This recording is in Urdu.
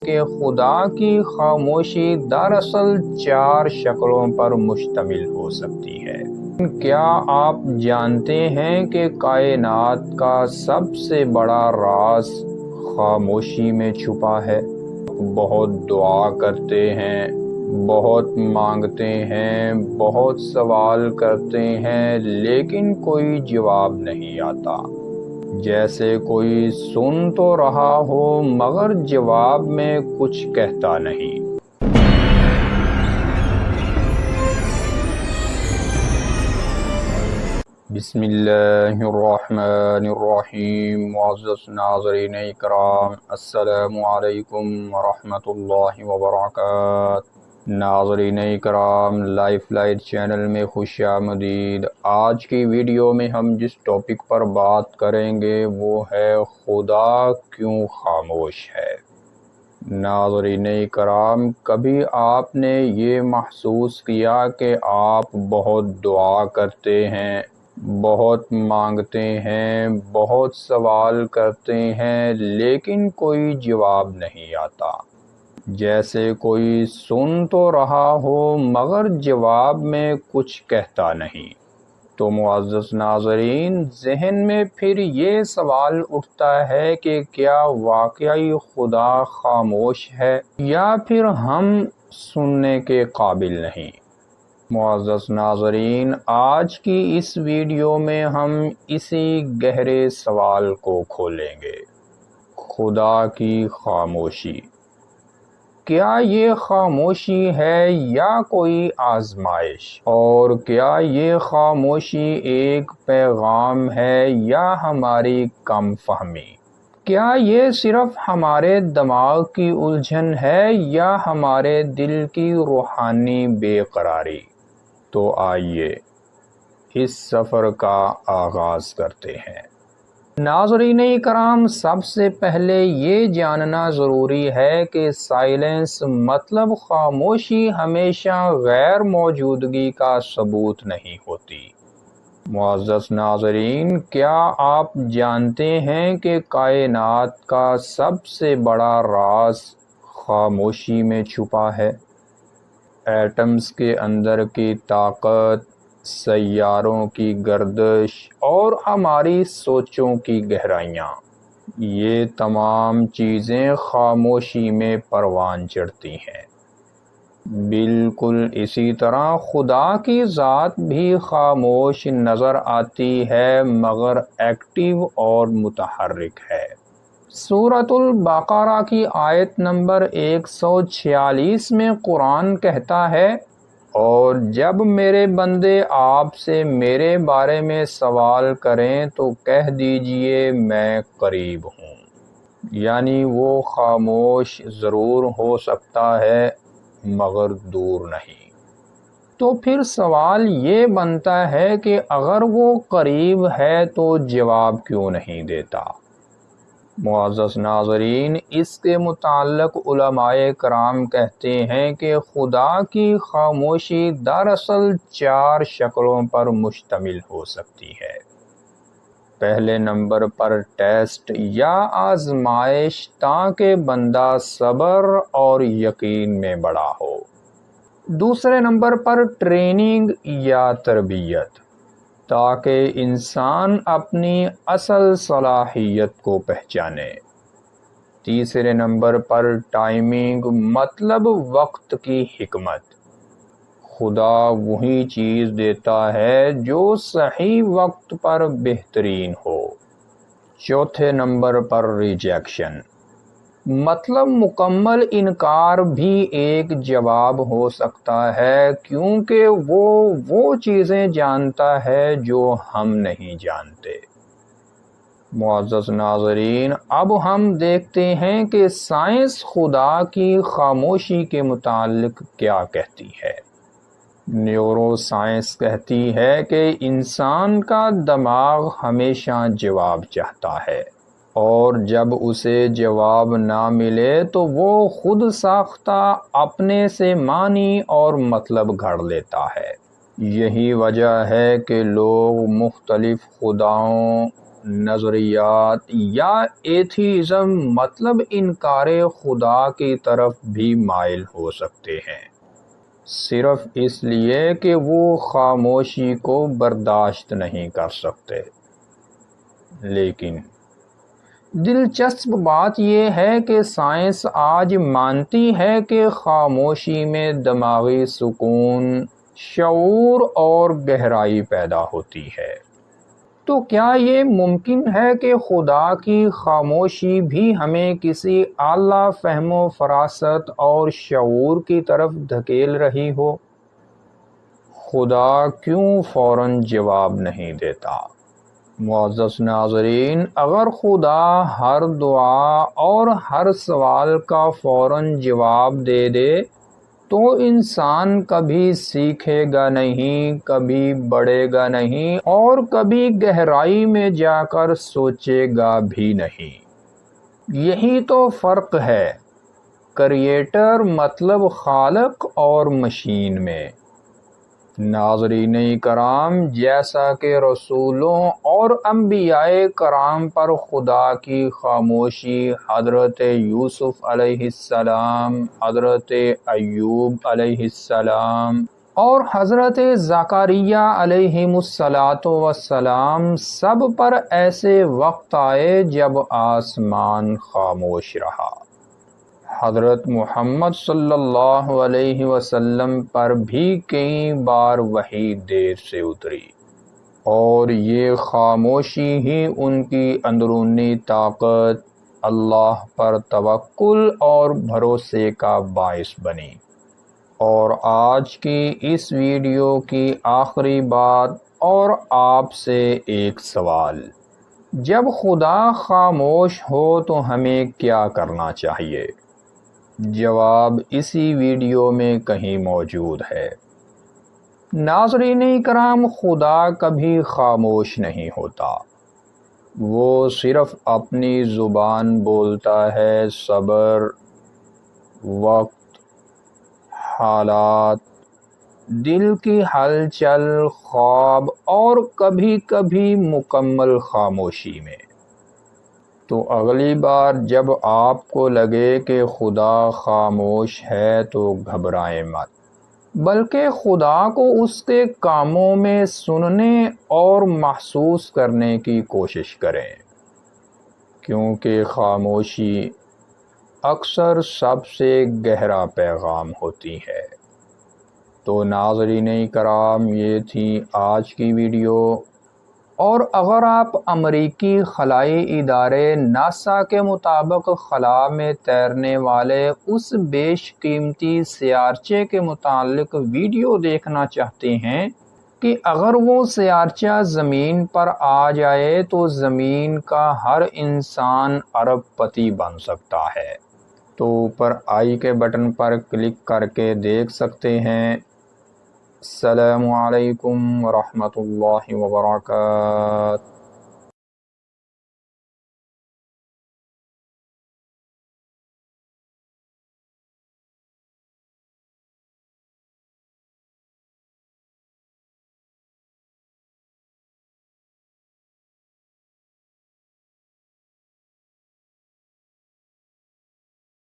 کہ خدا کی خاموشی دراصل 4 شکلوں پر مشتمل ہو سکتی ہے۔ کیا آپ جانتے ہیں کہ کائنات کا سب سے بڑا راز خاموشی میں چھپا ہے؟ بہت دعا کرتے ہیں، بہت مانگتے ہیں، بہت سوال کرتے ہیں، لیکن کوئی جواب نہیں آتا۔ جیسے کوئی سن تو رہا ہو مگر جواب میں کچھ کہتا نہیں۔ بسم اللہ الرحمن الرحیم۔ معزز ناظرین اکرام، السلام علیکم ورحمۃ اللہ وبرکاتہ۔ ناظرین اکرام، لائف لائٹ چینل میں خوش آمدید۔ آج کی ویڈیو میں ہم جس ٹاپک پر بات کریں گے وہ ہے خدا کیوں خاموش ہے۔ ناظرین اکرام، کبھی آپ نے یہ محسوس کیا کہ آپ بہت دعا کرتے ہیں، بہت مانگتے ہیں، بہت سوال کرتے ہیں، لیکن کوئی جواب نہیں آتا؟ جیسے کوئی سن تو رہا ہو مگر جواب میں کچھ کہتا نہیں۔ تو معزز ناظرین، ذہن میں پھر یہ سوال اٹھتا ہے کہ کیا واقعی خدا خاموش ہے یا پھر ہم سننے کے قابل نہیں؟ معزز ناظرین، آج کی اس ویڈیو میں ہم اسی گہرے سوال کو کھولیں گے۔ خدا کی خاموشی، کیا یہ خاموشی ہے یا کوئی آزمائش؟ اور کیا یہ خاموشی ایک پیغام ہے یا ہماری کم فہمی؟ کیا یہ صرف ہمارے دماغ کی الجھن ہے یا ہمارے دل کی روحانی بے قراری؟ تو آئیے اس سفر کا آغاز کرتے ہیں۔ ناظرین اکرام، سب سے پہلے یہ جاننا ضروری ہے کہ سائلنس مطلب خاموشی ہمیشہ غیر موجودگی کا ثبوت نہیں ہوتی۔ معزز ناظرین، کیا آپ جانتے ہیں کہ کائنات کا سب سے بڑا راز خاموشی میں چھپا ہے؟ ایٹمز کے اندر کی طاقت، سیاروں کی گردش اور ہماری سوچوں کی گہرائیاں، یہ تمام چیزیں خاموشی میں پروان چڑھتی ہیں۔ بالکل اسی طرح خدا کی ذات بھی خاموش نظر آتی ہے مگر ایکٹیو اور متحرک ہے۔ سورۃ البقرہ کی آیت نمبر 146 میں قرآن کہتا ہے، اور جب میرے بندے آپ سے میرے بارے میں سوال کریں تو کہہ دیجئے میں قریب ہوں۔ یعنی وہ خاموش ضرور ہو سکتا ہے مگر دور نہیں۔ تو پھر سوال یہ بنتا ہے کہ اگر وہ قریب ہے تو جواب کیوں نہیں دیتا؟ معزز ناظرین، اس کے متعلق علماء کرام کہتے ہیں کہ خدا کی خاموشی دراصل 4 شکلوں پر مشتمل ہو سکتی ہے۔ پہلے نمبر پر ٹیسٹ یا آزمائش تاکہ بندہ صبر اور یقین میں بڑا ہو۔ دوسرے نمبر پر ٹریننگ یا تربیت، تاکہ انسان اپنی اصل صلاحیت کو پہچانے۔ تیسرے نمبر پر ٹائمنگ مطلب وقت کی حکمت، خدا وہی چیز دیتا ہے جو صحیح وقت پر بہترین ہو۔ چوتھے نمبر پر ریجیکشن مطلب مکمل انکار بھی ایک جواب ہو سکتا ہے، کیونکہ وہ چیزیں جانتا ہے جو ہم نہیں جانتے۔ معزز ناظرین، اب ہم دیکھتے ہیں کہ سائنس خدا کی خاموشی کے متعلق کیا کہتی ہے۔ نیورو سائنس کہتی ہے کہ انسان کا دماغ ہمیشہ جواب چاہتا ہے، اور جب اسے جواب نہ ملے تو وہ خود ساختہ اپنے سے معنی اور مطلب گھڑ لیتا ہے۔ یہی وجہ ہے کہ لوگ مختلف خداؤں نظریات یا ایتھیزم مطلب انکار خدا کی طرف بھی مائل ہو سکتے ہیں، صرف اس لیے کہ وہ خاموشی کو برداشت نہیں کر سکتے۔ لیکن دلچسپ بات یہ ہے کہ سائنس آج مانتی ہے کہ خاموشی میں دماغی سکون، شعور اور گہرائی پیدا ہوتی ہے۔ تو کیا یہ ممکن ہے کہ خدا کی خاموشی بھی ہمیں کسی اعلیٰ فہم و فراست اور شعور کی طرف دھکیل رہی ہو؟ خدا کیوں فوراً جواب نہیں دیتا؟ معزز ناظرین، اگر خدا ہر دعا اور ہر سوال کا فوراً جواب دے دے تو انسان کبھی سیکھے گا نہیں، کبھی بڑھے گا نہیں اور کبھی گہرائی میں جا کر سوچے گا بھی نہیں۔ یہی تو فرق ہے کریٹر مطلب خالق اور مشین میں۔ ناظرین کرام، جیسا کہ رسولوں اور انبیاء کرام پر خدا کی خاموشی حضرت یوسف علیہ السلام، حضرت ایوب علیہ السلام اور حضرت زکریا علیہ السلام سب پر ایسے وقت آئے جب آسمان خاموش رہا۔ حضرت محمد صلی اللہ علیہ وسلم پر بھی کئی بار وحی دیر سے اتری، اور یہ خاموشی ہی ان کی اندرونی طاقت، اللہ پر توکل اور بھروسے کا باعث بنی۔ اور آج کی اس ویڈیو کی آخری بات اور آپ سے ایک سوال: جب خدا خاموش ہو تو ہمیں کیا کرنا چاہیے؟ جواب اسی ویڈیو میں کہیں موجود ہے۔ ناظرین کرام، خدا کبھی خاموش نہیں ہوتا، وہ صرف اپنی زبان بولتا ہے۔ صبر، وقت، حالات، دل کی ہلچل، خواب اور کبھی کبھی مکمل خاموشی میں۔ تو اگلی بار جب آپ کو لگے کہ خدا خاموش ہے تو گھبرائیں مت، بلکہ خدا کو اس کے کاموں میں سننے اور محسوس کرنے کی کوشش کریں، کیونکہ خاموشی اکثر سب سے گہرا پیغام ہوتی ہے۔ تو ناظرین کرام، یہ تھی آج کی ویڈیو، اور اگر آپ امریکی خلائی ادارے ناسا کے مطابق خلا میں تیرنے والے اس بیش قیمتی سیارچے کے متعلق ویڈیو دیکھنا چاہتے ہیں کہ اگر وہ سیارچہ زمین پر آ جائے تو زمین کا ہر انسان ارب پتی بن سکتا ہے، تو اوپر آئی کے بٹن پر کلک کر کے دیکھ سکتے ہیں۔ السلام علیکم ورحمۃ اللہ وبرکاتہ۔